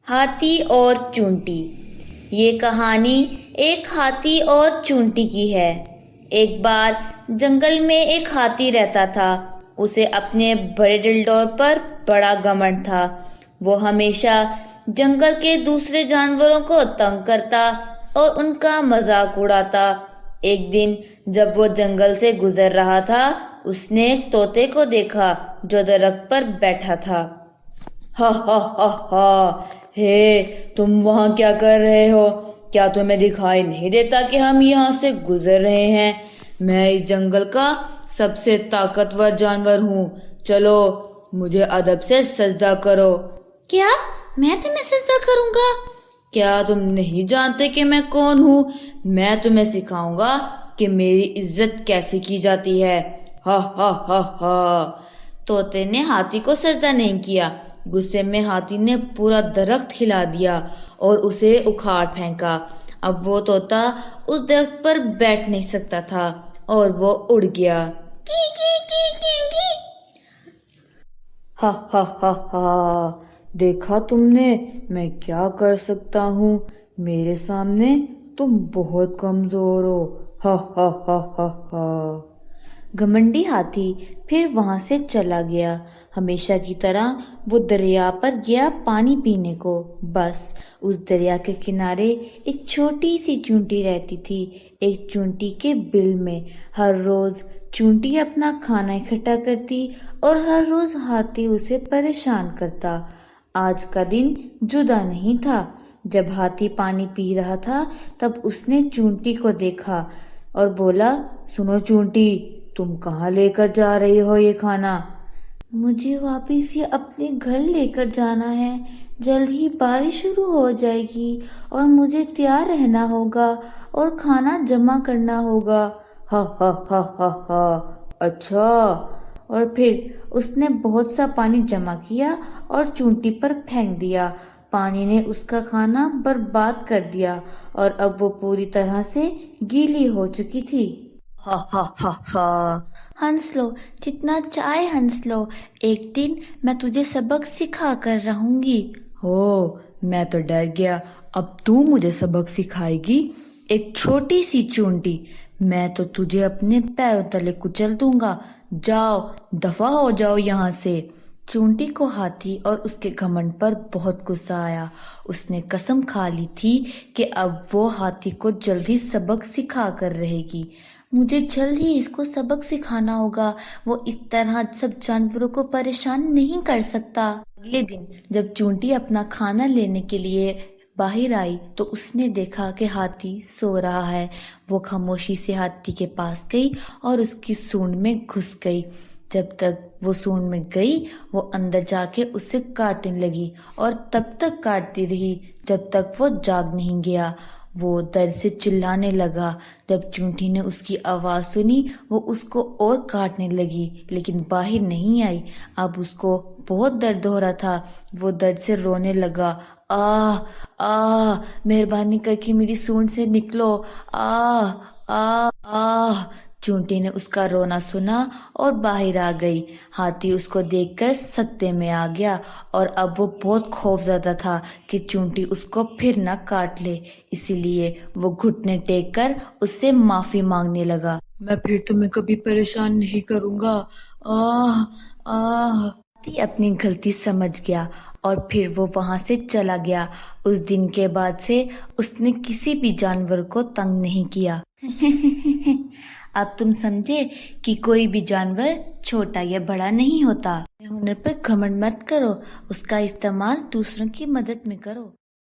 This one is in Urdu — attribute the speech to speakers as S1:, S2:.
S1: ہاتھی اور چونٹی۔ یہ کہانی ایک ہاتھی اور چونٹی کی ہے۔ ایک بار جنگل میں ایک ہاتھی رہتا تھا۔ اسے اپنے بڑے ڈنڈور پر بڑا گھمنڈ تھا۔ وہ ہمیشہ جنگل کے دوسرے جانوروں کو تنگ کرتا اور ان کا مذاق اڑاتا۔ ایک دن جب وہ جنگل سے گزر رہا تھا، اس نے ایک طوطے کو دیکھا جو درخت پر بیٹھا تھا۔ ہا ہا ہا ہا، ہے تم وہاں کیا کر رہے ہو؟ کیا تمہیں دکھائی نہیں دیتا کہ ہم یہاں سے گزر رہے ہیں؟ میں اس جنگل کا سب سے طاقتور جانور ہوں۔ چلو مجھے ادب سے سجدہ کرو۔ کیا میں تمہیں سجدہ کروں گا؟ کیا تم نہیں جانتے کہ میں کون ہوں؟ میں تمہیں سکھاؤں گا کہ میری عزت کیسے کی جاتی ہے۔ ہا ہا ہا ہا۔ طوطے نے ہاتھی کو سجدہ نہیں کیا۔ غصے میں ہاتھی نے پورا درخت ہلا دیا اور اسے اکھاڑ پھینکا۔ اب وہ طوطا اس درخت پر بیٹھ نہیں سکتا تھا اور وہ اڑ گیا۔ کی کی کی کی کی۔ ہا ہا ہا ہا، دیکھا تم نے میں کیا کر سکتا ہوں؟ میرے سامنے تم بہت کمزور ہو۔ ہا ہا ہا ہا ہا۔ گھمنڈی ہاتھی پھر وہاں سے چلا گیا۔ ہمیشہ کی طرح وہ دریا پر گیا پانی پینے کو۔ بس اس دریا کے کنارے ایک چھوٹی سی چونٹی رہتی تھی۔ ایک چونٹی کے بل میں ہر روز چونٹی اپنا کھانا اکٹھا کرتی اور ہر روز ہاتھی اسے پریشان کرتا۔ آج کا دن جدا نہیں تھا۔ جب ہاتھی پانی پی رہا تھا تب اس نے چونٹی کو دیکھا اور بولا، سنو چونٹی، تم کہاں لے کر جا رہی ہو یہ کھانا؟ مجھے واپس یہ اپنے گھر لے کر جانا ہے۔ جلد ہی بارش شروع ہو جائے گی اور مجھے تیار رہنا ہوگا اور کھانا جمع کرنا ہوگا۔ ہا ہا ہا ہا ہا، اچھا۔ اور پھر اس نے بہت سا پانی جمع کیا اور چونٹی پر پھینک دیا۔ پانی نے اس کا کھانا برباد کر دیا اور اب وہ پوری طرح سے گیلی ہو چکی تھی۔ ہا ہا ہا ہا، ہنس لو جتنا چاہے ہنس لو، ایک دن میں تجھے سبق سکھا کر رہوں گی۔ ہو، میں تو ڈر گیا، اب تو مجھے سبق سکھائے گی؟ ایک چھوٹی سی چونٹی، میں تو تجھے اپنے پیروں تلے کچل دوں گا۔ جاؤ، دفع ہو جاؤ یہاں سے۔ چونٹی کو ہاتھی اور اس کے گھمنڈ پر بہت غصہ آیا۔ اس نے قسم کھا لی تھی کہ اب وہ ہاتھی کو جلدی سبق سکھا کر رہے گی۔ مجھے جلد ہی اس کو سبق سکھانا ہوگا، وہ اس طرح سب جانوروں کو پریشان نہیں کر سکتا۔ اگلے دن جب چونٹی اپنا کھانا لینے کے لیے باہر آئی تو اس نے دیکھا کہ ہاتھی سو رہا ہے۔ وہ خاموشی سے ہاتھی کے پاس گئی اور اس کی سونڈ میں گھس گئی۔ جب تک وہ سونڈ میں گئی وہ اندر جا کے اسے کاٹنے لگی اور تب تک کاٹتی رہی جب تک وہ جاگ نہیں گیا۔ وہ درد سے چلانے لگا۔ جب چونٹی نے اس کی آواز سنی وہ اس کو اور کاٹنے لگی لیکن باہر نہیں آئی۔ اب اس کو بہت درد ہو رہا تھا۔ وہ درد سے رونے لگا، آہ آہ، مہربانی کر کے میری سونڈ سے نکلو، آہ آہ آہ۔ چونٹی نے اس کا رونا سنا اور باہر آ گئی۔ ہاتھی اس کو دیکھ کر سکتے میں آ گیا اور اب وہ بہت خوف زدہ تھا کہ چونٹی اس کو پھر نہ کاٹ لے، اسی لیے وہ گھٹنے ٹیک کر اس سے معافی مانگنے لگا۔ میں پھر تمہیں کبھی پریشان نہیں کروں گا، آہ آہ۔ ہاتھی اپنی غلطی سمجھ گیا اور پھر وہ وہاں سے چلا گیا۔ اس دن کے بعد سے اس نے کسی بھی جانور کو تنگ نہیں کیا۔ اب تم سمجھے کہ کوئی بھی جانور چھوٹا یا بڑا نہیں ہوتا۔ اپنے ہنر پر گھمنڈ مت کرو، اس کا استعمال دوسروں کی مدد میں کرو۔